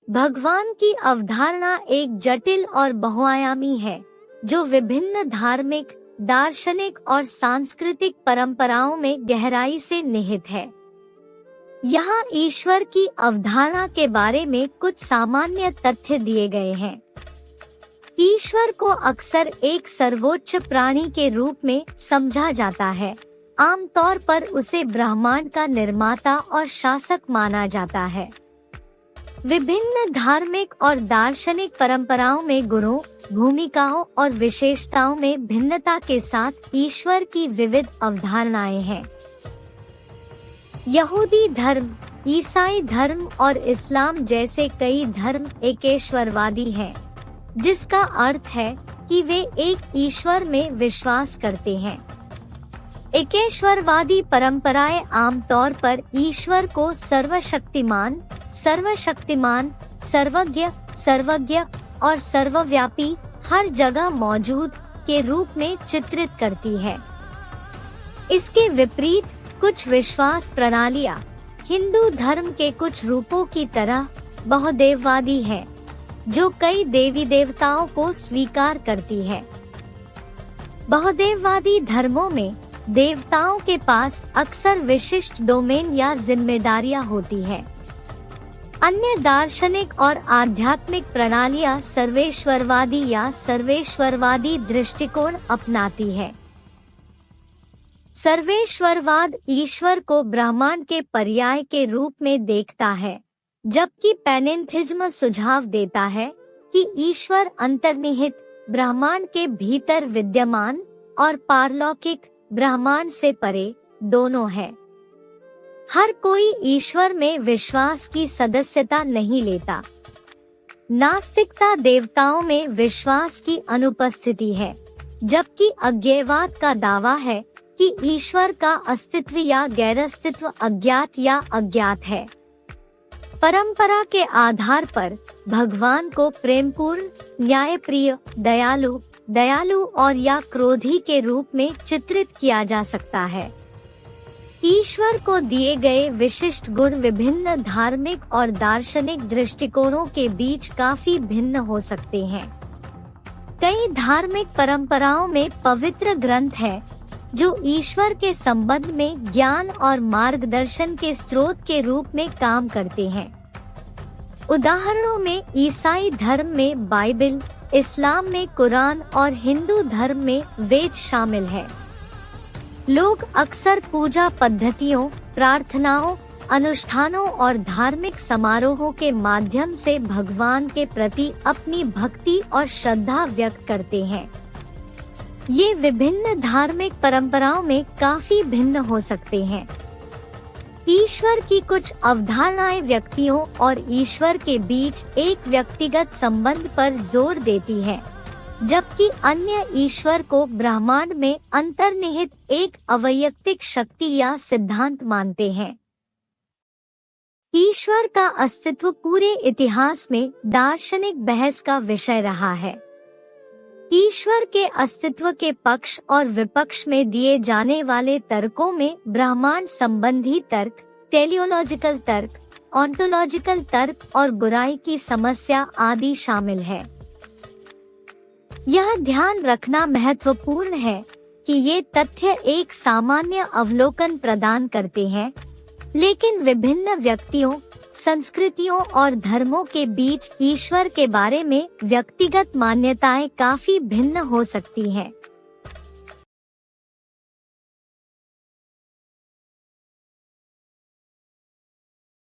भगवान की अवधारणा एक जटिल और बहुआयामी है, जो विभिन्न धार्मिक, दार्शनिक और सांस्कृतिक परंपराओं में गहराई से निहित है। यहाँ ईश्वर की अवधारणा के बारे में कुछ सामान्य तथ्य दिए गए हैं। ईश्वर को अक्सर एक सर्वोच्च प्राणी के रूप में समझा जाता है। आमतौर पर उसे ब्रह्मांड का निर्माता और शासक माना जाता है। विभिन्न धार्मिक और दार्शनिक परंपराओं में गुणों, भूमिकाओं और विशेषताओं में भिन्नता के साथ ईश्वर की विविध अवधारणाएं हैं। यहूदी धर्म, ईसाई धर्म और इस्लाम जैसे कई धर्म एकेश्वरवादी हैं, जिसका अर्थ है कि वे एक ईश्वर में विश्वास करते हैं। एकेश्वरवादी परंपराएं आमतौर पर ईश्वर को सर्वशक्तिमान, सर्वज्ञ और सर्वव्यापी, हर जगह मौजूद के रूप में चित्रित करती है। इसके विपरीत कुछ विश्वास प्रणालियां हिंदू धर्म के कुछ रूपों की तरह बहुदेववादी है, जो कई देवी देवताओं को स्वीकार करती है। बहुदेववादी धर्मों में देवताओं के पास अक्सर विशिष्ट डोमेन या जिम्मेदारियां होती हैं। अन्य दार्शनिक और आध्यात्मिक प्रणालियां सर्वेश्वरवादी या सर्वेश्वरवादी दृष्टिकोण अपनाती है। सर्वेश्वरवाद ईश्वर को ब्रह्मांड के पर्याय के रूप में देखता है, जबकि पैनेथिज्म सुझाव देता है कि ईश्वर अंतर्निहित ब्रह्मांड के भीतर विद्यमान और पारलौकिक ब्रह्मांड से परे दोनों है। हर कोई ईश्वर में विश्वास की सदस्यता नहीं लेता। नास्तिकता देवताओं में विश्वास की अनुपस्थिति है, जबकि अज्ञेयवाद का दावा है कि ईश्वर का अस्तित्व या गैरअस्तित्व अज्ञात या अज्ञात है। परंपरा के आधार पर भगवान को प्रेमपूर्ण, न्यायप्रिय, दयालु और या क्रोधी के रूप में चित्रित किया जा सकता है। ईश्वर को दिए गए विशिष्ट गुण विभिन्न धार्मिक और दार्शनिक दृष्टिकोणों के बीच काफी भिन्न हो सकते हैं। कई धार्मिक परंपराओं में पवित्र ग्रंथ है, जो ईश्वर के संबंध में ज्ञान और मार्गदर्शन के स्रोत के रूप में काम करते हैं। उदाहरणों में ईसाई धर्म में बाइबल, इस्लाम में कुरान और हिंदू धर्म में वेद शामिल है। लोग अक्सर पूजा पद्धतियों, प्रार्थनाओं, अनुष्ठानों और धार्मिक समारोहों के माध्यम से भगवान के प्रति अपनी भक्ति और श्रद्धा व्यक्त करते हैं। ये विभिन्न धार्मिक परंपराओं में काफी भिन्न हो सकते हैं। ईश्वर की कुछ अवधारणाएं व्यक्तियों और ईश्वर के बीच एक व्यक्तिगत संबंध पर जोर देती हैं, जबकि अन्य ईश्वर को ब्रह्मांड में अंतर्निहित एक अवैयक्तिक शक्ति या सिद्धांत मानते हैं। ईश्वर का अस्तित्व पूरे इतिहास में दार्शनिक बहस का विषय रहा है। ईश्वर के अस्तित्व के पक्ष और विपक्ष में दिए जाने वाले तर्कों में ब्रह्मांड संबंधी तर्क, टेलियोलॉजिकल तर्क, ऑन्टोलॉजिकल तर्क और बुराई की समस्या आदि शामिल है। यह ध्यान रखना महत्वपूर्ण है कि ये तथ्य एक सामान्य अवलोकन प्रदान करते हैं, लेकिन विभिन्न व्यक्तियों, संस्कृतियों और धर्मों के बीच ईश्वर के बारे में व्यक्तिगत मान्यताएं काफी भिन्न हो सकती हैं।